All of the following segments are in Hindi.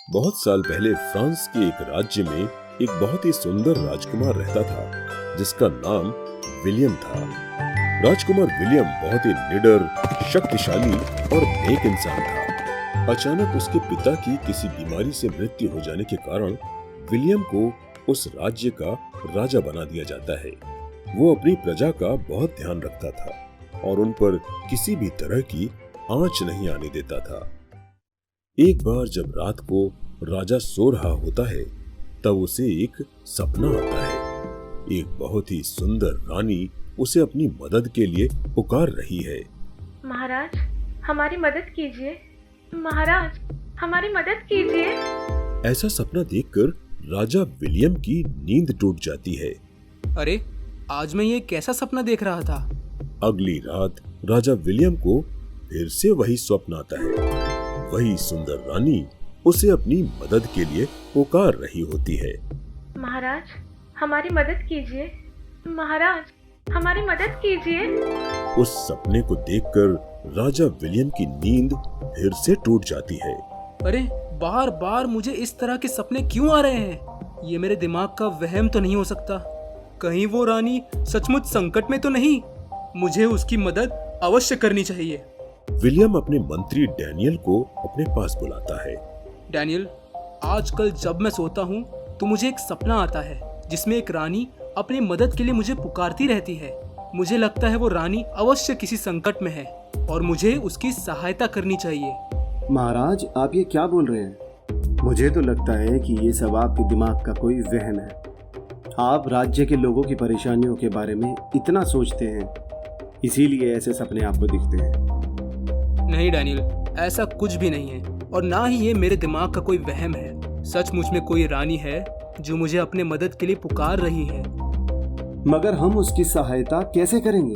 बहुत साल पहले फ्रांस के एक राज्य में एक बहुत ही सुंदर राजकुमार रहता था जिसका नाम विलियम था। राजकुमार विलियम बहुत ही निडर, शक्तिशाली और नेक इंसान था। अचानक उसके पिता की किसी बीमारी से मृत्यु हो जाने के कारण विलियम को उस राज्य का राजा बना दिया जाता है। वो अपनी प्रजा का बहुत ध्यान रखता था और उन पर किसी भी तरह की आंच नहीं आने देता था। एक बार जब रात को राजा सो रहा होता है तब उसे एक सपना आता है। एक बहुत ही सुंदर रानी उसे अपनी मदद के लिए पुकार रही है। महाराज, हमारी मदद कीजिए। महाराज, हमारी मदद कीजिए। ऐसा सपना देखकर राजा विलियम की नींद टूट जाती है। अरे, आज मैं ये कैसा सपना देख रहा था? अगली रात राजा विलियम को फिर से वही स्वप्न आता है। वही सुंदर रानी उसे अपनी मदद के लिए पुकार रही होती है। महाराज, हमारी मदद कीजिए। महाराज, हमारी मदद कीजिए। उस सपने को देखकर राजा विलियम की नींद फिर से टूट जाती है। अरे, बार बार मुझे इस तरह के सपने क्यों आ रहे हैं? ये मेरे दिमाग का वहम तो नहीं हो सकता। कहीं वो रानी सचमुच संकट में तो नहीं? मुझे उसकी मदद अवश्य करनी चाहिए। विलियम अपने मंत्री डैनियल को अपने पास बुलाता है। डैनियल, आजकल जब मैं सोता हूँ तो मुझे एक सपना आता है जिसमें एक रानी अपनी मदद के लिए मुझे पुकारती रहती है। मुझे लगता है वो रानी अवश्य किसी संकट में है और मुझे उसकी सहायता करनी चाहिए। महाराज, आप ये क्या बोल रहे हैं? मुझे तो लगता है कि ये सब आपके दिमाग का कोई वहम है। आप राज्य के लोगों की परेशानियों के बारे में इतना सोचते हैं, इसीलिए ऐसे सपने आपको दिखते हैं। नहीं डैनियल, ऐसा कुछ भी नहीं है और ना ही ये मेरे दिमाग का कोई वहम है। सचमुच में कोई रानी है जो मुझे अपने मदद के लिए पुकार रही है। मगर हम उसकी सहायता कैसे करेंगे?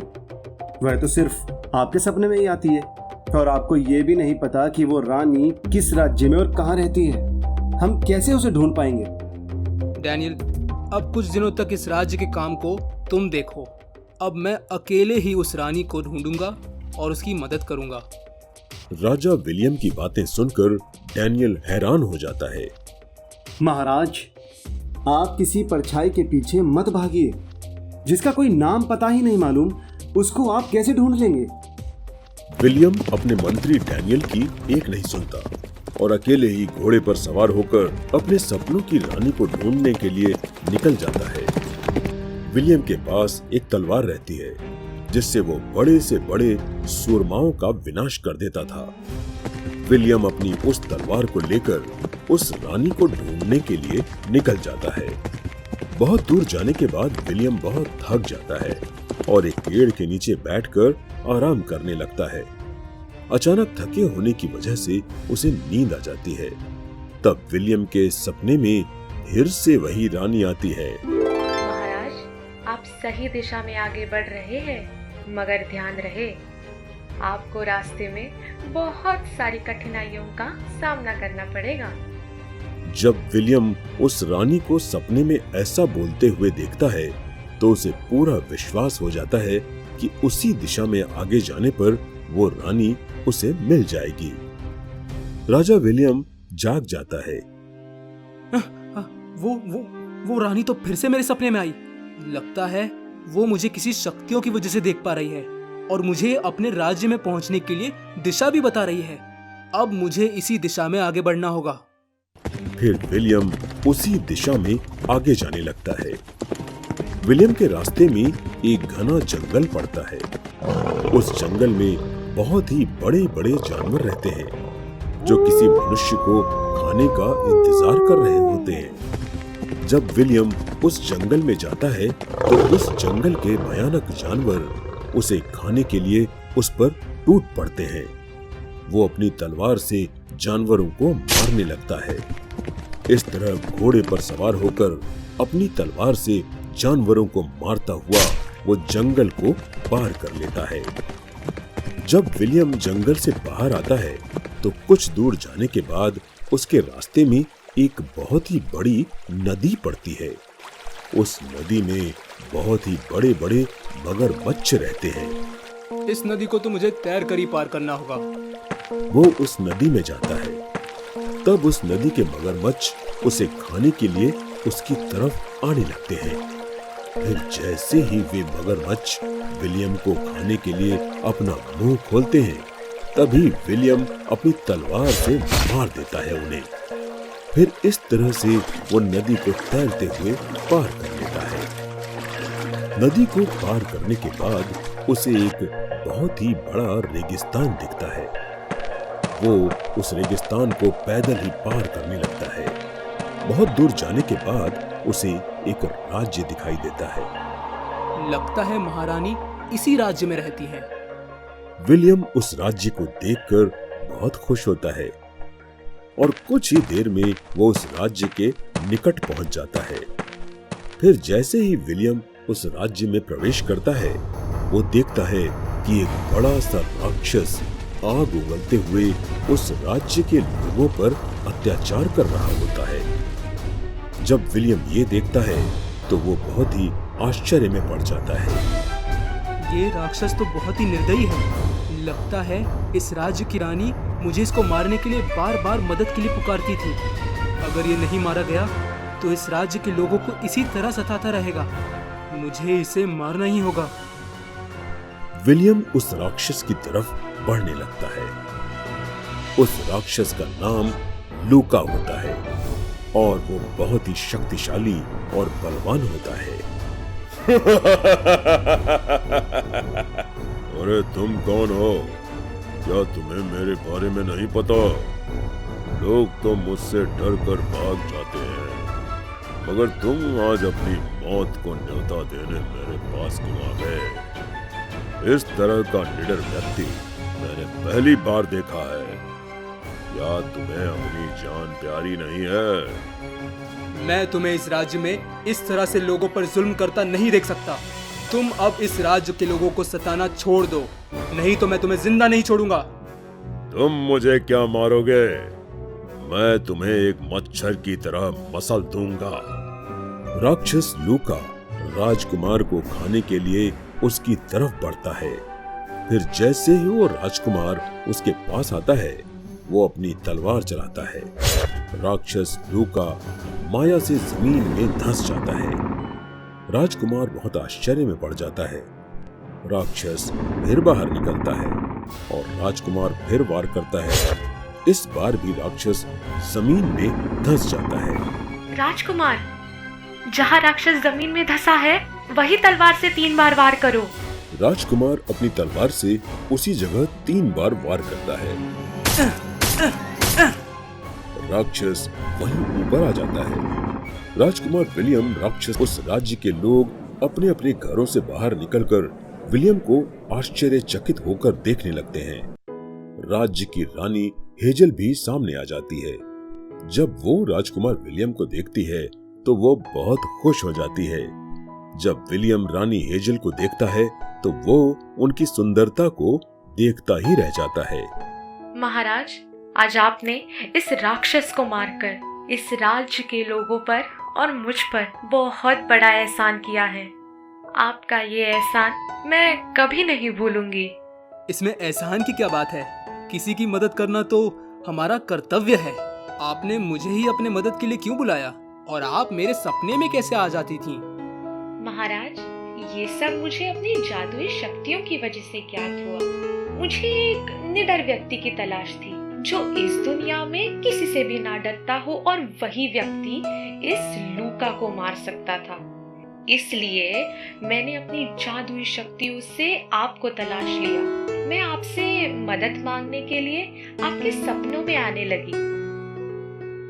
वह तो सिर्फ आपके सपने में ही आती है और आपको ये भी नहीं पता कि वो रानी किस राज्य में और कहाँ रहती है। हम कैसे उसे ढूंढ पाएंगे? डैनियल, अब कुछ दिनों तक इस राज्य के काम को तुम देखो। अब मैं अकेले ही उस रानी को ढूंढूंगा और उसकी मदद करूंगा। राजा विलियम की बातें सुनकर डैनियल हैरान हो जाता है। महाराज, आप किसी परछाई के पीछे मत भागिए। जिसका कोई नाम पता ही नहीं मालूम, उसको आप कैसे ढूंढ लेंगे? विलियम अपने मंत्री डैनियल की एक नहीं सुनता और अकेले ही घोड़े पर सवार होकर अपने सपनों की रानी को ढूंढने के लिए निकल जाता है। विलियम के पास एक तलवार रहती है जिससे वो बड़े से बड़े सूरमाओं का विनाश कर देता था। विलियम अपनी उस तलवार को लेकर उस रानी को ढूंढने के लिए निकल जाता है। बहुत दूर जाने के बाद विलियम बहुत थक जाता है और एक पेड़ के नीचे बैठकर आराम करने लगता है। अचानक थके होने की वजह से उसे नींद आ जाती है। तब विलियम के सपने में फिर से वही रानी आती है। महाराज, आप सही दिशा में आगे बढ़ रहे हैं, मगर ध्यान रहे, आपको रास्ते में बहुत सारी कठिनाइयों का सामना करना पड़ेगा। जब विलियम उस रानी को सपने में ऐसा बोलते हुए देखता है तो उसे पूरा विश्वास हो जाता है कि उसी दिशा में आगे जाने पर वो रानी उसे मिल जाएगी। राजा विलियम जाग जाता है। वो रानी तो फिर से मेरे सपने में आई। लगता है वो मुझे किसी शक्तियों की वजह से देख पा रही है और मुझे अपने राज्य में पहुंचने के लिए दिशा भी बता रही है। अब मुझे इसी दिशा में आगे बढ़ना होगा। फिर विलियम उसी दिशा में आगे जाने लगता है। विलियम के रास्ते में एक घना जंगल पड़ता है। उस जंगल में बहुत ही बड़े बड़े जानवर रहते हैं जो किसी मनुष्य को खाने का इंतजार कर रहे होते हैं। जब विलियम उस जंगल में जाता है तो उस जंगल के भयानक जानवर उसे खाने के लिए उस पर टूट पड़ते हैं। वो अपनी तलवार से जानवरों को मारने लगता है। इस तरह घोड़े पर सवार होकर अपनी तलवार से जानवरों को मारता हुआ वो जंगल को पार कर लेता है। जब विलियम जंगल से बाहर आता है तो कुछ दूर जाने के बाद उसके रास्ते में एक बहुत ही बड़ी नदी पड़ती है। उस नदी में बहुत ही बड़े बड़े मगरमच्छ रहते हैं। इस नदी को तो मुझे तैर कर ही पार करना होगा। वो उस नदी में जाता है तब उस नदी के मगरमच्छ उसे खाने के लिए उसकी तरफ आने लगते हैं। फिर जैसे ही वे मगरमच्छ विलियम को खाने के लिए अपना मुंह खोलते हैं, तभी विलियम अपनी तलवार से मार देता है उन्हें। फिर इस तरह से वो नदी को तैरते हुए पार कर लेता है। नदी को पार करने के बाद उसे एक बहुत ही बड़ा रेगिस्तान दिखता है। वो उस रेगिस्तान को पैदल ही पार करने लगता है। बहुत दूर जाने के बाद उसे एक राज्य दिखाई देता है। लगता है महारानी इसी राज्य में रहती है। विलियम उस राज्य को देखकर बहुत खुश होता है और कुछ ही देर में वो उस राज्य के निकट पहुंच जाता है। फिर जैसे ही विलियम उस राज्य में प्रवेश करता है, वो देखता है कि एक बड़ा सा राक्षस आग उगलते हुए उस राज्य के लोगों पर अत्याचार कर रहा होता है। जब विलियम ये देखता है तो वो बहुत ही आश्चर्य में पड़ जाता है। ये राक्षस तो बहुत ही निर्दयी है। लगता है इस राज्य की रानी मुझे इसको मारने के लिए बार बार मदद के लिए पुकारती थी। अगर ये नहीं मारा गया तो इस राज्य के लोगों को इसी तरह सताता रहेगा। मुझे इसे मारना ही होगा। विलियम उस राक्षस की तरफ बढ़ने लगता है। उस राक्षस का नाम लूका होता है और वो बहुत ही शक्तिशाली और बलवान होता है। अरे तुम कौन हो? क्या तुम्हें मेरे बारे में नहीं पता? लोग तो मुझसे डर कर भाग जाते हैं, मगर तुम आज अपनी मौत को न्योता देने मेरे पास क्यों आ गए? इस तरह का निडर व्यक्ति मैंने पहली बार देखा है। क्या तुम्हें अपनी जान प्यारी नहीं है? मैं तुम्हें इस राज्य में इस तरह से लोगों पर जुल्म करता नहीं देख सकता। तुम अब इस राज्य के लोगों को सताना छोड़ दो, नहीं तो मैं तुम्हें जिंदा नहीं छोड़ूंगा। तुम मुझे क्या मारोगे? मैं तुम्हें एक मच्छर की तरह मसल दूंगा। राक्षस लूका राजकुमार को खाने के लिए उसकी तरफ बढ़ता है। फिर जैसे ही वो राजकुमार उसके पास आता है, वो अपनी तलवार चलाता है। राक्षस लूका माया से जमीन में धंस जाता है। राजकुमार बहुत आश्चर्य में पड़ जाता है। राक्षस फिर बाहर निकलता है और राजकुमार फिर वार करता है। इस बार भी राक्षस जमीन में धंस जाता है। राजकुमार, जहाँ राक्षस जमीन में धंसा है वही तलवार से 3 बार वार करो। राजकुमार अपनी तलवार से उसी जगह 3 बार वार करता है। राक्षस वहीं ऊपर आ जाता है। राजकुमार विलियम राक्षस उस राज्य के लोग अपने अपने घरों से बाहर निकलकर विलियम को आश्चर्यचकित होकर देखने लगते हैं। राज्य की रानी हेजल भी सामने आ जाती है। जब वो राजकुमार विलियम को देखती है तो वो बहुत खुश हो जाती है। जब विलियम रानी हेजल को देखता है तो वो उनकी सुंदरता को देखता ही रह जाता है। महाराज, आज आपने इस राक्षस को मारकर इस राज्य के लोगों पर और मुझ पर बहुत बड़ा एहसान किया है। आपका ये एहसान मैं कभी नहीं भूलूंगी। इसमें एहसान की क्या बात है? किसी की मदद करना तो हमारा कर्तव्य है। आपने मुझे ही अपने मदद के लिए क्यों बुलाया और आप मेरे सपने में कैसे आ जाती थीं? महाराज, ये सब मुझे अपनी जादुई शक्तियों की वजह से ज्ञात हुआ। मुझे एक निडर व्यक्ति की तलाश थी जो इस दुनिया में किसी से भी ना डरता हो और वही व्यक्ति इस लूका को मार सकता था। इसलिए मैंने अपनी जादुई शक्तियों से आपको तलाश लिया। मैं आपसे मदद मांगने के लिए आपके सपनों में आने लगी।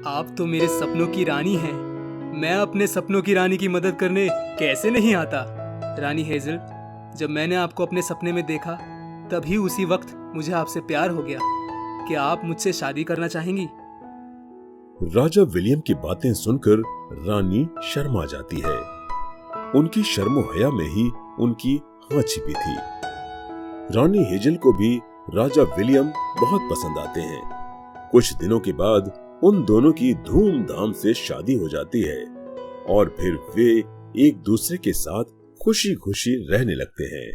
आप तो मेरे सपनों की रानी हैं। मैं अपने सपनों की रानी की मदद करने कैसे नहीं आता? रानी हेजल, जब मैंने आपको अपने सपने में देखा तभी उसी वक्त मुझे आपसे प्यार हो गया। क्या आप मुझसे शादी करना चाहेंगी? राजा विलियम की बातें सुनकर रानी शर्मा जाती है। उनकी शर्मो हया में ही उनकी हाँ छिपी थी। रानी हेजल को भी राजा विलियम बहुत पसंद आते हैं। कुछ दिनों के बाद उन दोनों की धूमधाम से शादी हो जाती है और फिर वे एक दूसरे के साथ खुशी खुशी रहने लगते हैं।